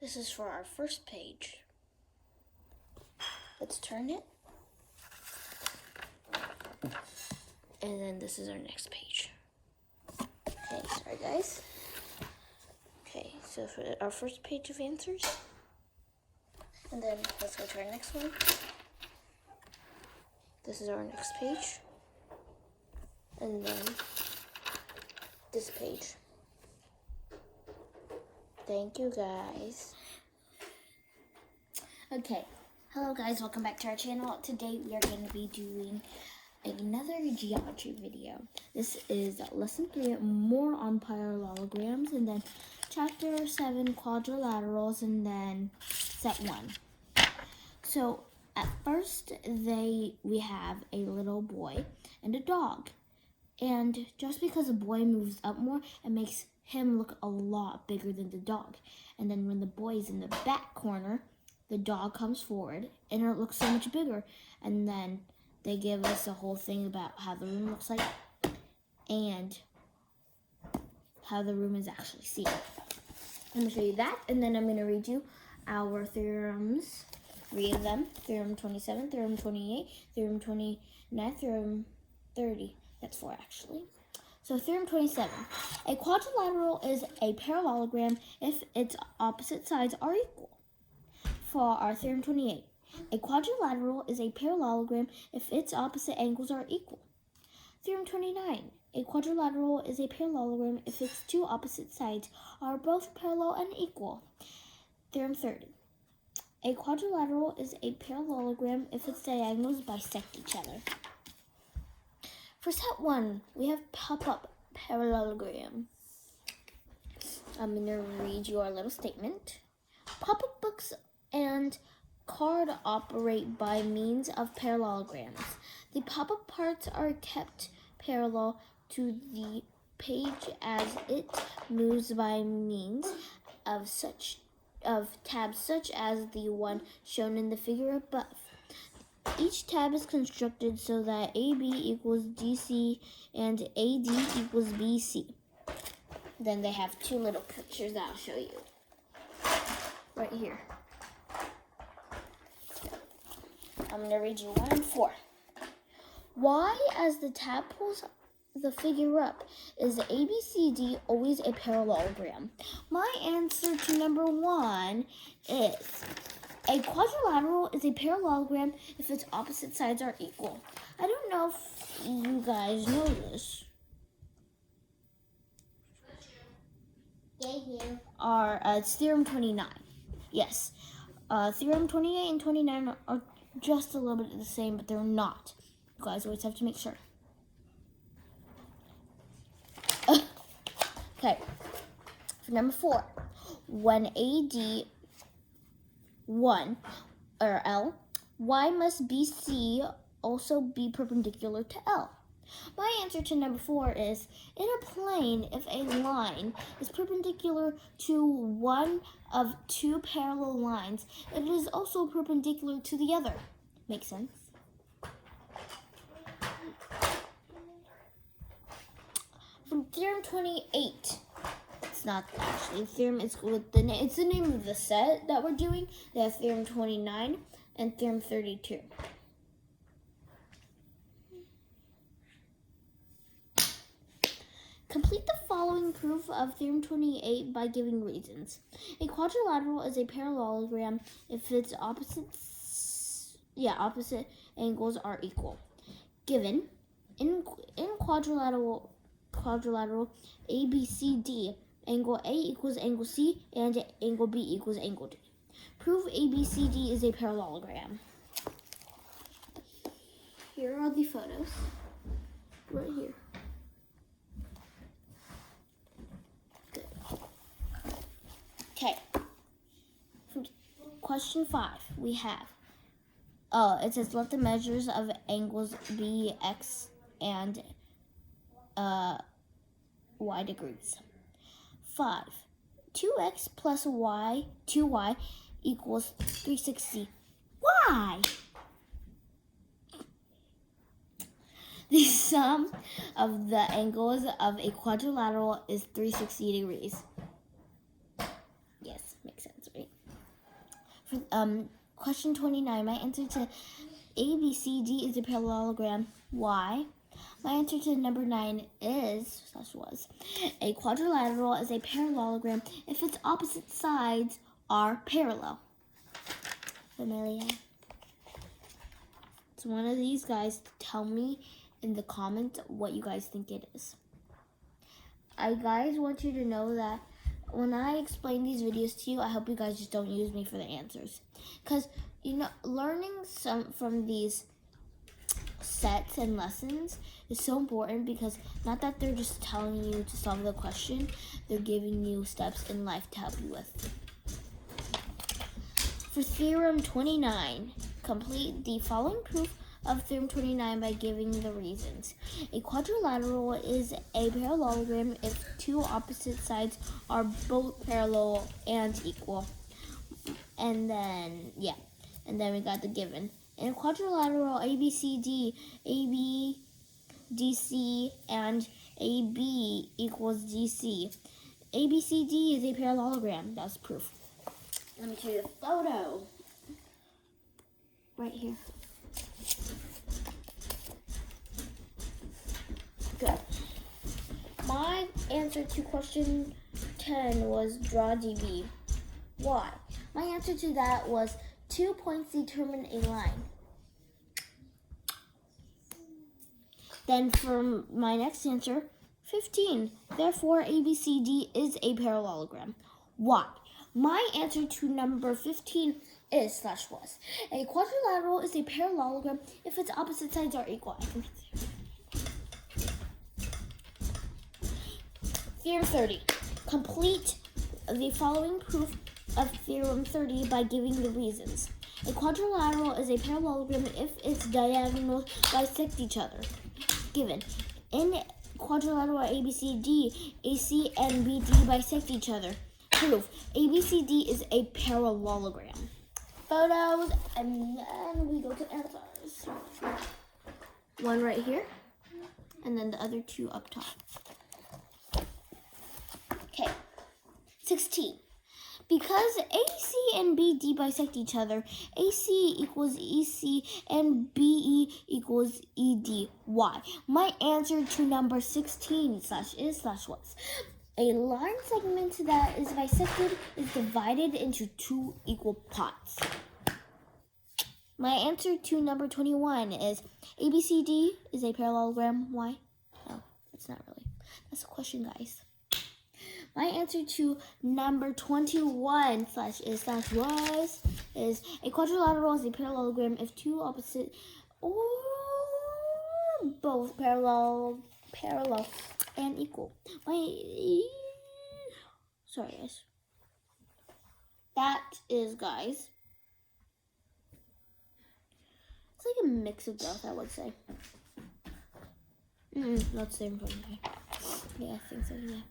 This is for our first page. Let's turn it. And then this is our next page. Okay, sorry guys. Okay, so for our first page of answers. And then let's go to our next one. This is our next page. And then this page. Thank you guys. Okay, hello guys, welcome back to our channel. Today we are going to be doing another geometry video. This is lesson 3, more on parallelograms, and then chapter 7, quadrilaterals, and then set 1. So at first we have a little boy and a dog. And just because a boy moves up more, it makes him look a lot bigger than the dog. And then when the boy is in the back corner, the dog comes forward and it looks so much bigger. And then they give us a whole thing about how the room looks like and how the room is actually seen. I'm going to show you that, and then I'm going to read you our theorems, 3 of them. Theorem 27, Theorem 28, Theorem 29, Theorem 30. That's 4 actually. So Theorem 27. A quadrilateral is a parallelogram if its opposite sides are equal. For our Theorem 28. A quadrilateral is a parallelogram if its opposite angles are equal. Theorem 29. A quadrilateral is a parallelogram if its two opposite sides are both parallel and equal. Theorem 30. A quadrilateral is a parallelogram if its diagonals bisect each other. For set 1, we have pop-up parallelogram. I'm going to read you our little statement. Pop-up books and card operate by means of parallelograms. The pop-up parts are kept parallel to the page as it moves by means of tabs such as the one shown in the figure above. Each tab is constructed so that AB equals DC and AD equals BC. Then they have 2 little pictures that I'll show you. Right here. I'm going to read you 1 and 4. Why, as the tab pulls the figure up, is ABCD always a parallelogram? My answer to number 1 is a quadrilateral is a parallelogram if its opposite sides are equal. I don't know if you guys know this. It's Theorem 29. Yes. Theorem 28 and 29 are just a little bit the same, but they're not. You guys always have to make sure. Okay. For number 4, when AD 1 or L, Y must BC also be perpendicular to L. My answer to number 4 is, in a plane, if a line is perpendicular to one of 2 parallel lines, it is also perpendicular to the other. Makes sense? From Theorem 28. It's not actually a theorem, it's the name of the set that we're doing. They have Theorem 29 and Theorem 32. Complete the following proof of Theorem 28 by giving reasons. A quadrilateral is a parallelogram if its opposite angles are equal. Given in quadrilateral ABCD, angle A equals angle C and angle B equals angle D. Prove ABCD is a parallelogram. Here are the photos. Right here. Good. Okay. Question 5, we have, it says let the measures of angles be X and Y degrees. 5. 2x plus y, 2y equals 360. Why? The sum of the angles of a quadrilateral is 360 degrees. Yes, makes sense, right? Question 29. My answer to ABCD is a parallelogram. Why? My answer to number 9 is, /was, a quadrilateral is a parallelogram if its opposite sides are parallel. Familiar? It's one of these guys. Tell me in the comments what you guys think it is. I guys want you to know that when I explain these videos to you, I hope you guys just don't use me for the answers. Because, you know, learning some from these sets and lessons is so important, because not that they're just telling you to solve the question, they're giving you steps in life to help you with. For Theorem 29, complete the following proof of Theorem 29 by giving the reasons. A quadrilateral is a parallelogram if two opposite sides are both parallel and equal. And then we got the given. In a quadrilateral, ABCD, AB, DC, and AB equals DC. ABCD is a parallelogram. That's proof. Let me show you the photo. Right here. Good. My answer to question 10 was draw DB. Why? My answer to that was 2 points determine a line. Then for my next answer, 15. Therefore, ABCD is a parallelogram. Why? My answer to number 15 is /was. A quadrilateral is a parallelogram if its opposite sides are equal. Theorem 30. Complete the following proof of Theorem 30 by giving the reasons. A quadrilateral is a parallelogram if its diagonals bisect each other. Given. In quadrilateral ABCD, AC and BD bisect each other. Proof. ABCD is a parallelogram. Photos, and then we go to answers. One right here, and then the other two up top. Okay, 16. Because AC and BD bisect each other, AC equals EC and BE equals ED. Why? My answer to number 16 /was. A line segment that is bisected is divided into two equal parts. My answer to number 21 is ABCD is a parallelogram. Why? No, it's not really. That's a question, guys. My answer to number 21 /was is a quadrilateral is a parallelogram if two opposite or both parallel and equal. Sorry, guys. That is, guys. It's like a mix of both, I would say. Not the same thing. Yeah, I think so, yeah.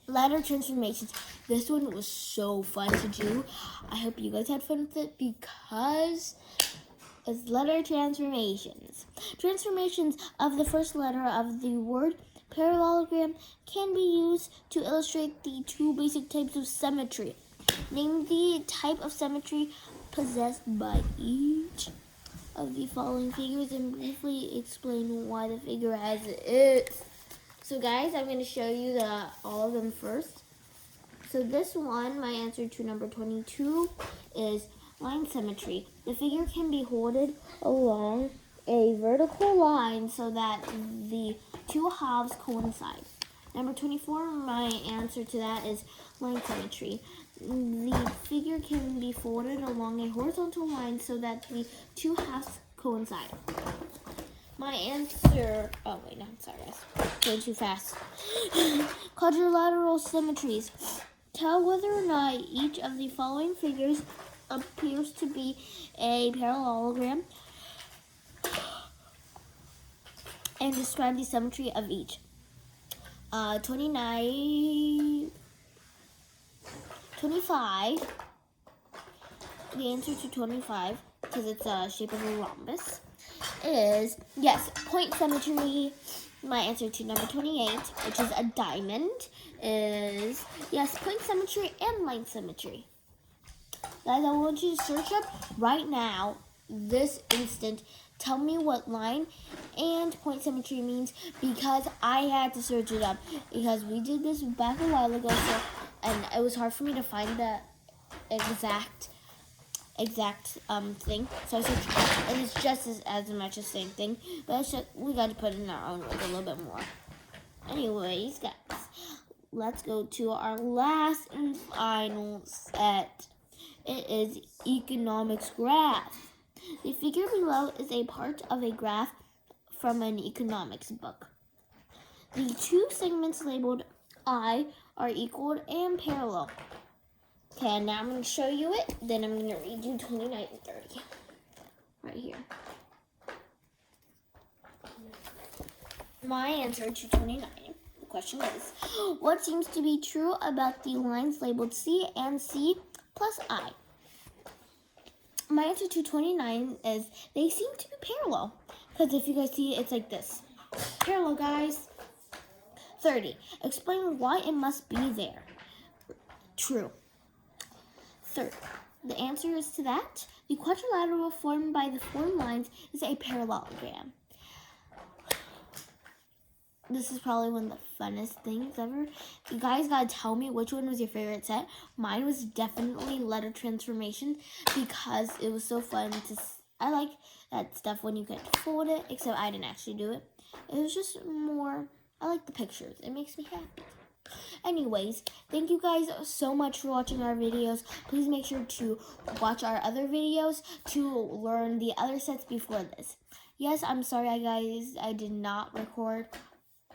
Ladder transformations. This one was so fun to do. I hope you guys had fun with it, because it's letter transformations. Transformations of the first letter of the word parallelogram can be used to illustrate the two basic types of symmetry. Name the type of symmetry possessed by each of the following figures and briefly explain why the figure has it. So guys, I'm going to show you all of them first. So this one, my answer to number 22 is line symmetry. The figure can be holded along a vertical line so that the two halves coincide. Number 24, my answer to that is line symmetry. The figure can be folded along a horizontal line so that the two halves coincide. My answer, oh wait, no, I'm sorry guys, going too fast. Quadrilateral symmetries. Tell whether or not each of the following figures appears to be a parallelogram and describe the symmetry of each. 25, the answer to 25, because it's a shape of a rhombus, is, yes, point symmetry. My answer to number 28, which is a diamond, is, yes, point symmetry and line symmetry. Guys, I want you to search up right now, this instant. Tell me what line and point symmetry means, because I had to search it up because we did this back a while ago, and it was hard for me to find the exact thing. So I searched, and it's just as much the same thing, but it's just, we got to put in our own words a little bit more. Anyways, guys, let's go to our last and final set. It is economics graph. The figure below is a part of a graph from an economics book. The two segments labeled I are equal and parallel. Okay, now I'm going to show you it, then I'm going to read you 29 and 30. Right here. My answer to 29. The question is, what seems to be true about the lines labeled C and C plus I? My answer to 29 is they seem to be parallel. Because if you guys see it, it's like this. Parallel, guys. 30. Explain why it must be there. True. 30. The answer is to that. The quadrilateral formed by the formed lines is a parallelogram. This is probably one of the funnest things ever. You guys gotta tell me which one was your favorite set. Mine was definitely letter transformation because it was so fun to. I like that stuff when you get to fold it, except I didn't actually do it. It was just more. I like the pictures. It makes me happy. Anyways, thank you guys so much for watching our videos. Please make sure to watch our other videos to learn the other sets before this. Yes, I'm sorry, guys. I did not record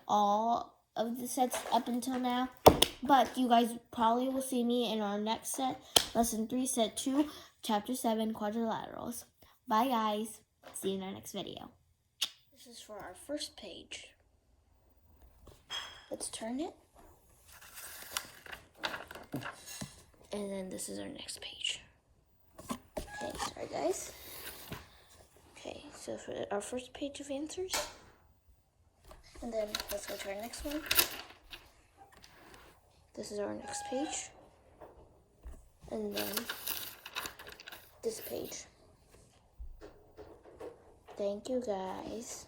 all of the sets up until now, but you guys probably will see me in our next set, lesson 3, set 2, chapter 7, quadrilaterals. Bye guys, see you in our next video. This is for our first page. Let's turn it, and then this is our next page. Okay, sorry guys. Okay, so for our first page of answers, and then let's go to our next one. This is our next page. And then this page. Thank you guys.